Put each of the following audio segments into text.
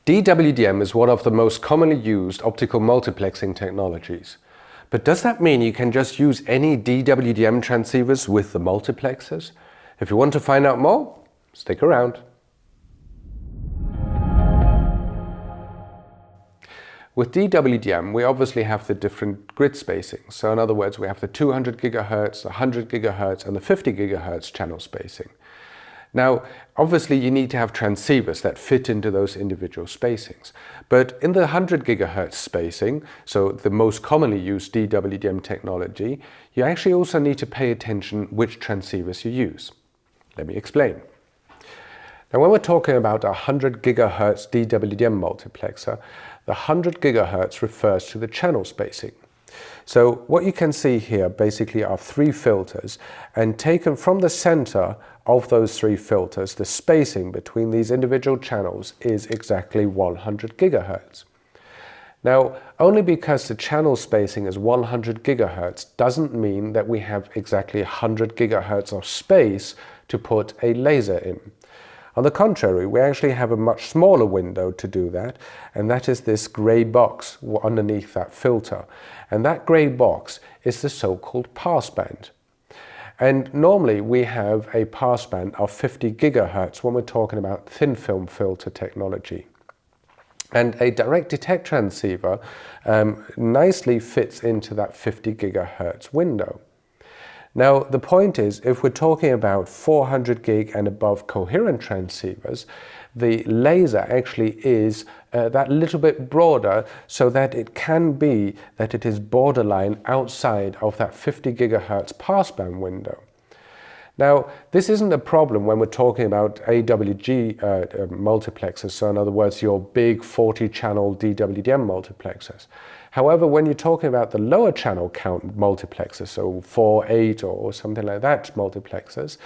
DWDM is one of the most commonly used optical multiplexing technologies. But does that mean you can just use any DWDM transceivers with the multiplexers? If you want to find out more, stick around. With DWDM, we obviously have the different grid spacing. So in other words, we have the 200 GHz, the 100 GHz and the 50 GHz channel spacing. Now, obviously you need to have transceivers that fit into those individual spacings. But in the 100 GHz spacing, so the most commonly used DWDM technology, you actually also need to pay attention which transceivers you use. Let me explain. Now, when we're talking about a 100 GHz DWDM multiplexer, the 100 GHz refers to the channel spacing. So what you can see here basically are three filters, and taken from the center of those three filters, the spacing between these individual channels is exactly 100 GHz. Now, only because the channel spacing is 100 GHz doesn't mean that we have exactly 100 GHz of space to put a laser in. On the contrary, we actually have a much smaller window to do that, and that is this grey box underneath that filter. And that grey box is the so-called passband. And normally we have a passband of 50 GHz when we're talking about thin film filter technology. And a direct detect transceiver nicely fits into that 50 GHz window. Now, the point is, if we're talking about 400 gig and above coherent transceivers, the laser actually is that little bit broader, so that it can be that it is borderline outside of that 50 GHz passband window. Now, this isn't a problem when we're talking about AWG multiplexers, so in other words, your big 40-channel DWDM multiplexers. However, when you're talking about the lower channel count multiplexers, so 4, 8 or something like that multiplexers,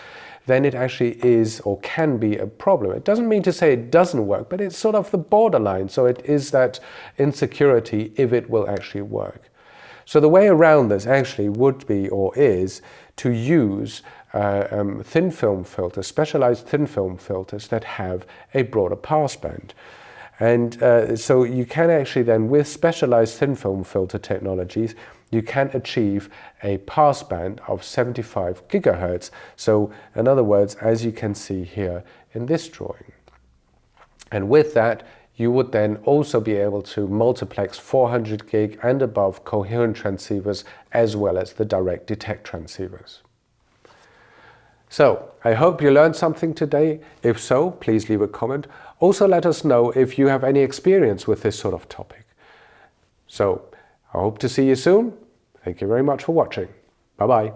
then it actually is or can be a problem. It doesn't mean to say it doesn't work, but it's sort of the borderline, so it is that insecurity if it will actually work. So the way around this actually would be, or is, to use thin film filters, specialized thin film filters that have a broader passband. And so you can actually then, with specialized thin film filter technologies, you can achieve a passband of 75 GHz. So in other words, as you can see here in this drawing. And with that, you would then also be able to multiplex 400 gig and above coherent transceivers, as well as the direct detect transceivers. So, I hope you learned something today. If so, please leave a comment. Also, let us know if you have any experience with this sort of topic. So, I hope to see you soon. Thank you very much for watching. Bye-bye.